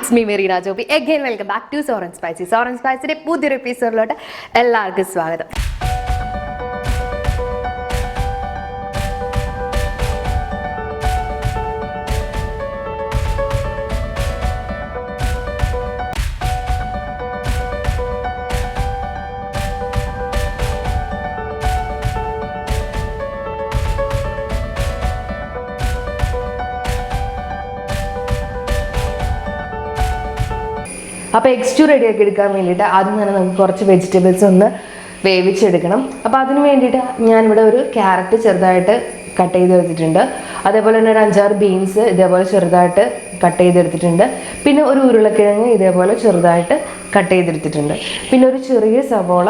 It's me Marina Joby. Again welcome back to Sour and Spicy. Sour and Spicy പുതിയൊരു എപ്പിസോഡിലോട്ട് എല്ലാവർക്കും സ്വാഗതം. അപ്പോൾ X two റെഡിയാക്കി എടുക്കാൻ വേണ്ടിയിട്ട് ആദ്യം തന്നെ നമുക്ക് കുറച്ച് വെജിറ്റബിൾസ് ഒന്ന് വേവിച്ചെടുക്കണം. അപ്പോൾ അതിന് വേണ്ടിയിട്ട് ഞാനിവിടെ ഒരു ക്യാരറ്റ് ചെറുതായിട്ട് കട്ട് ചെയ്തെടുത്തിട്ടുണ്ട്. അതേപോലെ തന്നെ ഒരു 5-6 ബീൻസ് ഇതേപോലെ ചെറുതായിട്ട് കട്ട് ചെയ്തെടുത്തിട്ടുണ്ട്. പിന്നെ ഒരു ഉരുളക്കിഴങ്ങ് ഇതേപോലെ ചെറുതായിട്ട് കട്ട് ചെയ്തെടുത്തിട്ടുണ്ട്. പിന്നെ ഒരു ചെറിയ സവോള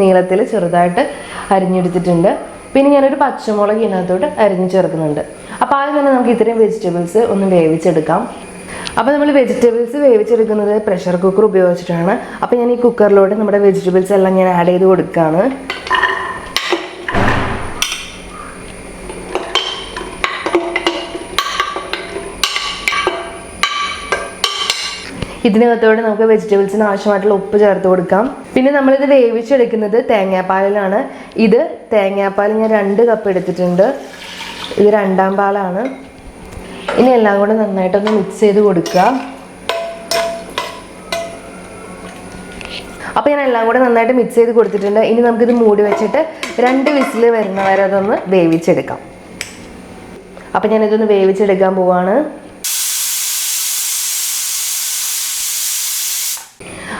നീളത്തിൽ ചെറുതായിട്ട് അരിഞ്ഞെടുത്തിട്ടുണ്ട്. പിന്നെ ഞാനൊരു പച്ചമുളക് ഇതിനകത്തോട്ട് അരിഞ്ഞ് ചേർക്കുന്നുണ്ട്. അപ്പോൾ ആദ്യം തന്നെ നമുക്ക് ഇത്രയും വെജിറ്റബിൾസ് ഒന്ന് വേവിച്ചെടുക്കാം. അപ്പോൾ നമ്മൾ വെജിറ്റബിൾസ് വേവിച്ചെടുക്കുന്നത് പ്രഷർ കുക്കർ ഉപയോഗിച്ചിട്ടാണ്. അപ്പോൾ ഞാൻ ഈ കുക്കറിലോട്ട് നമ്മുടെ വെജിറ്റബിൾസ് എല്ലാം ഞാൻ ആഡ് ചെയ്ത് കൊടുക്കുകയാണ്. ഇതിനകത്തോടെ നമുക്ക് വെജിറ്റബിൾസിന് ആവശ്യമായിട്ടുള്ള ഉപ്പ് ചേർത്ത് കൊടുക്കാം. പിന്നെ നമ്മളിത് വേവിച്ചെടുക്കുന്നത് തേങ്ങാപ്പാലിലാണ്. ഇത് തേങ്ങാപ്പാൽ ഞാൻ 2 കപ്പ് എടുത്തിട്ടുണ്ട്. ഇത് 2ാം പാലാണ്. ഇനി എല്ലാം കൂടെ നന്നായിട്ടൊന്ന് മിക്സ് ചെയ്ത് കൊടുക്കുക. അപ്പോൾ ഞാൻ എല്ലാം കൂടെ നന്നായിട്ട് മിക്സ് ചെയ്ത് കൊടുത്തിട്ടുണ്ട്. ഇനി നമുക്കിത് മൂടി വെച്ചിട്ട് 2 വിസിൽ വരുന്ന വരെ അതൊന്ന് വേവിച്ചെടുക്കാം. അപ്പോൾ ഞാനിതൊന്ന് വേവിച്ചെടുക്കാൻ പോവാണ്.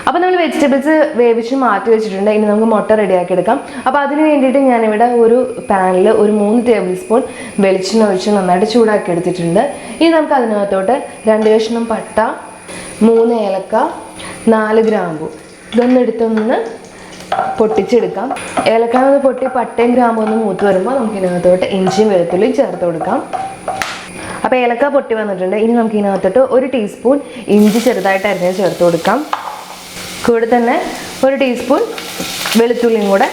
അപ്പോൾ നമ്മൾ വെജിറ്റബിൾസ് വേവിച്ച് മാറ്റി വെച്ചിട്ടുണ്ട്. ഇനി നമുക്ക് മുട്ട റെഡിയാക്കി എടുക്കാം. അപ്പോൾ അതിന് വേണ്ടിയിട്ട് ഞാനിവിടെ ഒരു പാനിൽ ഒരു 3 ടേബിൾ സ്പൂൺ വെളിച്ചെണ്ണ ഒഴിച്ച് നന്നായിട്ട് ചൂടാക്കി എടുത്തിട്ടുണ്ട്. ഇനി നമുക്ക് അതിനകത്തോട്ട് 2 കഷ്ണം പട്ട, 3 ഏലക്ക, 4 ഗ്രാമ്പു ഇതൊന്നെടുത്തൊന്ന് പൊട്ടിച്ചെടുക്കാം. ഏലക്കാന്ന് പൊട്ടി പട്ടയും ഗ്രാമ്പും ഒന്ന് മൂത്ത് വരുമ്പോൾ നമുക്ക് ഇതിനകത്തോട്ട് ഇഞ്ചിയും വെളുത്തുള്ളിയും ചേർത്ത് കൊടുക്കാം. അപ്പോൾ ഏലക്ക പൊട്ടി വന്നിട്ടുണ്ട്. ഇനി നമുക്ക് ഇതിനകത്തോട്ട് 1 ടീസ്പൂൺ ഇഞ്ചി ചെറുതായിട്ട് അരിഞ്ഞ് ചേർത്ത് കൊടുക്കാം. കൂടെ തന്നെ 1 ടീസ്പൂൺ വെളുത്തുള്ളിയും കൂടെ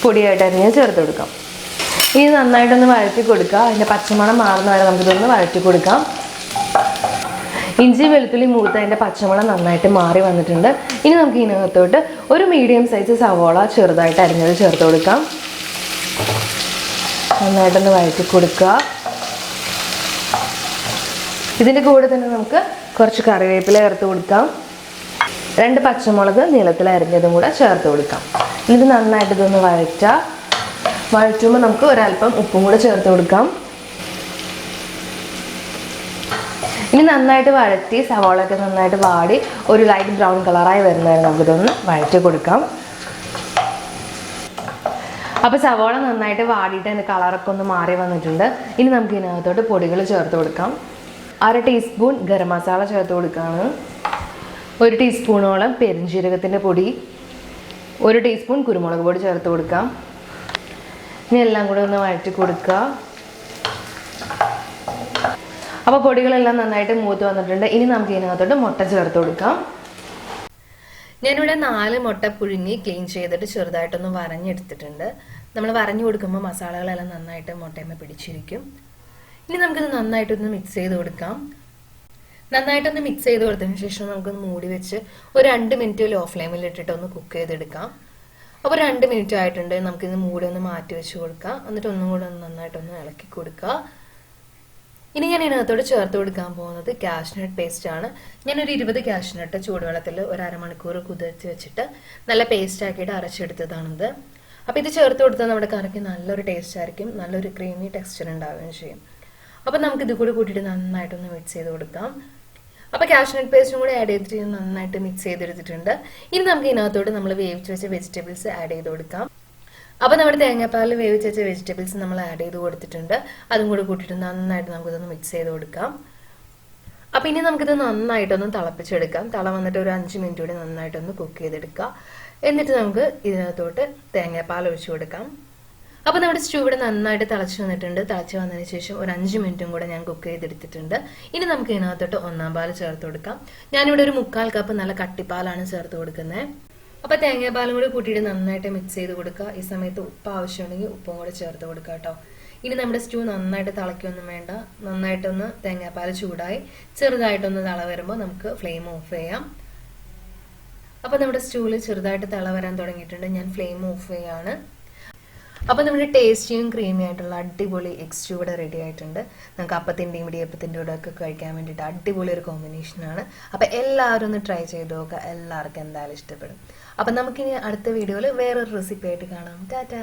പൊടിയായിട്ട് അരിഞ്ഞ് ചേർത്ത് കൊടുക്കാം. ഇനി നന്നായിട്ടൊന്ന് വഴറ്റി കൊടുക്കുക. അതിൻ്റെ പച്ചമണം മാറുന്ന വരെ നമുക്കിതൊന്ന് വഴറ്റി കൊടുക്കാം. ഇഞ്ചി വെളുത്തുള്ളി മൂത്ത് അതിൻ്റെ പച്ചമണം നന്നായിട്ട് മാറി വന്നിട്ടുണ്ട്. ഇനി നമുക്ക് ഇതിനകത്തോട്ട് ഒരു മീഡിയം സൈസ് സവോള ചെറുതായിട്ട് അരിഞ്ഞത് ചേർത്ത് കൊടുക്കാം. നന്നായിട്ടൊന്ന് വഴറ്റി കൊടുക്കുക. ഇതിൻ്റെ കൂടെ തന്നെ നമുക്ക് കുറച്ച് കറിവേപ്പില ചേർത്ത് കൊടുക്കാം. 2 പച്ചമുളക് നീളത്തിൽ അരിഞ്ഞതും കൂടെ ചേർത്ത് കൊടുക്കാം. ഇത് നന്നായിട്ട് ഇതൊന്ന് വഴറ്റുമ്പോൾ നമുക്ക് ഒരല്പം ഉപ്പും കൂടെ ചേർത്ത് കൊടുക്കാം. ഇനി നന്നായിട്ട് വഴറ്റി സവാളയൊക്കെ നന്നായിട്ട് വാടി ഒരു ലൈറ്റ് ബ്രൗൺ കളറായി വരുന്നവരെ നമുക്കിതൊന്ന് വഴറ്റി കൊടുക്കാം. അപ്പോൾ സവാള നന്നായിട്ട് വാടിയിട്ട് അതിൻ്റെ കളറൊക്കെ ഒന്ന് മാറി വന്നിട്ടുണ്ട്. ഇനി നമുക്ക് ഇതിനകത്തോട്ട് പൊടികൾ ചേർത്ത് കൊടുക്കാം. 1/2 ടീസ്പൂൺ ഗരം മസാല ചേർത്ത് കൊടുക്കുകയാണ്. 1 ടീസ്പൂണോളം പെരുംജീരകത്തിൻ്റെ പൊടി, 1 ടീസ്പൂൺ കുരുമുളക് പൊടി ചേർത്ത് കൊടുക്കാം. ഇനി എല്ലാം കൂടെ ഒന്ന് വഴറ്റി കൊടുക്കുക. അപ്പോൾ പൊടികളെല്ലാം നന്നായിട്ട് മൂത്ത് വന്നിട്ടുണ്ട്. ഇനി നമുക്ക് ഇതിനകത്തോട്ട് മുട്ട ചേർത്ത് കൊടുക്കാം. ഞാനിവിടെ 4 മുട്ട പുഴുങ്ങി ക്ലീൻ ചെയ്തിട്ട് ചെറുതായിട്ടൊന്ന് വരഞ്ഞെടുത്തിട്ടുണ്ട്. നമ്മൾ വരഞ്ഞു കൊടുക്കുമ്പോൾ മസാലകളെല്ലാം നന്നായിട്ട് മുട്ടയമ്മ പിടിച്ചിരിക്കും. ഇനി നമുക്കിത് നന്നായിട്ടൊന്ന് മിക്സ് ചെയ്ത് കൊടുക്കാം. നന്നായിട്ടൊന്ന് മിക്സ് ചെയ്ത് കൊടുത്തതിന് ശേഷം നമുക്കൊന്ന് മൂടി വെച്ച് ഒരു 2 മിനിറ്റ് ലോ ഫ്ലെയിമിൽ ഇട്ടിട്ട് ഒന്ന് കുക്ക് ചെയ്തെടുക്കാം. അപ്പോൾ 2 മിനിറ്റ് ആയിട്ടുണ്ട്. നമുക്കിത് മൂടി ഒന്ന് മാറ്റി വെച്ച് കൊടുക്കാം. എന്നിട്ട് ഒന്നും കൂടെ ഒന്ന് നന്നായിട്ടൊന്ന് ഇളക്കി കൊടുക്കുക. ഇനി ഞാൻ ഇതിനകത്തോട് ചേർത്ത് കൊടുക്കാൻ പോകുന്നത് കാഷ്നട്ട് പേസ്റ്റ് ആണ്. ഞാനൊരു 20 കാഷ്നട്ട് ചൂടുവെള്ളത്തിൽ ഒരു അരമണിക്കൂർ കുതിർത്ത് വെച്ചിട്ട് നല്ല പേസ്റ്റ് ആക്കിയിട്ട് അരച്ചെടുത്തതാണിത്. അപ്പോൾ ഇത് ചേർത്ത് കൊടുത്താൽ നമ്മുടെ കറിക്ക് നല്ലൊരു ടേസ്റ്റ് ആയിരിക്കും, നല്ലൊരു ക്രീമി ടെക്സ്ചർ ഉണ്ടാവുകയും ചെയ്യും. അപ്പോൾ നമുക്ക് ഇത് കൂടി കൂട്ടിയിട്ട് നന്നായിട്ടൊന്ന് മിക്സ് ചെയ്ത് കൊടുക്കാം. അപ്പോൾ കാഷ്നട്ട് പേസ്റ്റും കൂടെ ആഡ് ചെയ്തിട്ട് നന്നായിട്ട് മിക്സ് ചെയ്തെടുത്തിട്ടുണ്ട്. ഇനി നമുക്ക് ഇതിനകത്തോട്ട് നമ്മൾ വേവിച്ച് വെച്ച വെജിറ്റബിൾസ് ആഡ് ചെയ്ത് കൊടുക്കാം. അപ്പോൾ നമ്മുടെ തേങ്ങാപ്പാലിൽ വേവിച്ച് വെച്ച വെജിറ്റബിൾസ് നമ്മൾ ആഡ് ചെയ്ത് കൊടുത്തിട്ടുണ്ട്. അതും കൂടി കൂട്ടിയിട്ട് നന്നായിട്ട് നമുക്കിതൊന്ന് മിക്സ് ചെയ്ത് കൊടുക്കാം. അപ്പോൾ ഇനി നമുക്കിത് നന്നായിട്ടൊന്ന് തിളപ്പിച്ചെടുക്കാം. തിള വന്നിട്ട് ഒരു 5 മിനിറ്റ് കൂടി നന്നായിട്ടൊന്ന് കുക്ക് ചെയ്തെടുക്കുക. എന്നിട്ട് നമുക്ക് ഇതിനകത്തോട്ട് തേങ്ങാപ്പാൽ ഒഴിച്ചു കൊടുക്കാം. അപ്പോൾ നമ്മുടെ സ്റ്റൂ ഇവിടെ നന്നായിട്ട് തിളച്ച് വന്നിട്ടുണ്ട്. തിളച്ച് വന്നതിന് ശേഷം ഒരു 5 മിനിറ്റും കൂടെ ഞാൻ കുക്ക് ചെയ്തെടുത്തിട്ടുണ്ട്. ഇനി നമുക്ക് ഇതിനകത്തോട്ട് 1-ാം പാൽ ചേർത്ത് കൊടുക്കാം. ഞാനിവിടെ ഒരു 3/4 കപ്പ് നല്ല കട്ടിപ്പാലാണ് ചേർത്ത് കൊടുക്കുന്നത്. അപ്പോൾ തേങ്ങാപ്പാലും കൂടി കൂട്ടിയിട്ട് നന്നായിട്ട് മിക്സ് ചെയ്ത് കൊടുക്കുക. ഈ സമയത്ത് ഉപ്പ് ആവശ്യമുണ്ടെങ്കിൽ ഉപ്പും കൂടെ ചേർത്ത് കൊടുക്കുക കേട്ടോ. ഇനി നമ്മുടെ സ്റ്റൂ നന്നായിട്ട് തിളയ്ക്കൊന്നും വേണ്ട. നന്നായിട്ടൊന്ന് തേങ്ങാപ്പാൽ ചൂടായി ചെറുതായിട്ടൊന്ന് തിള വരുമ്പോൾ നമുക്ക് ഫ്ലെയിം ഓഫ് ചെയ്യാം. അപ്പോൾ നമ്മുടെ സ്റ്റൂവിൽ ചെറുതായിട്ട് തിള വരാൻ തുടങ്ങിയിട്ടുണ്ട്. ഞാൻ ഫ്ലെയിം ഓഫ് ചെയ്യാണ്. അപ്പോൾ നമ്മുടെ ടേസ്റ്റിയും ക്രീമി ആയിട്ടുള്ള അടിപൊളി എഗ് സ്റ്റൂ ഇവിടെ റെഡി ആയിട്ടുണ്ട്. നമുക്ക് അപ്പത്തിൻ്റെയും ഇടിയപ്പത്തിൻ്റെ കൂടെ ഒക്കെ കഴിക്കാൻ വേണ്ടിയിട്ട് അടിപൊളി ഒരു കോമ്പിനേഷനാണ്. അപ്പോൾ എല്ലാവരും ഒന്ന് ട്രൈ ചെയ്ത് നോക്കുക. എല്ലാവർക്കും എന്തായാലും ഇഷ്ടപ്പെടും. അപ്പം നമുക്കിനി അടുത്ത വീഡിയോയിൽ വേറൊരു റെസിപ്പി ആയിട്ട് കാണാം. ടാറ്റാ.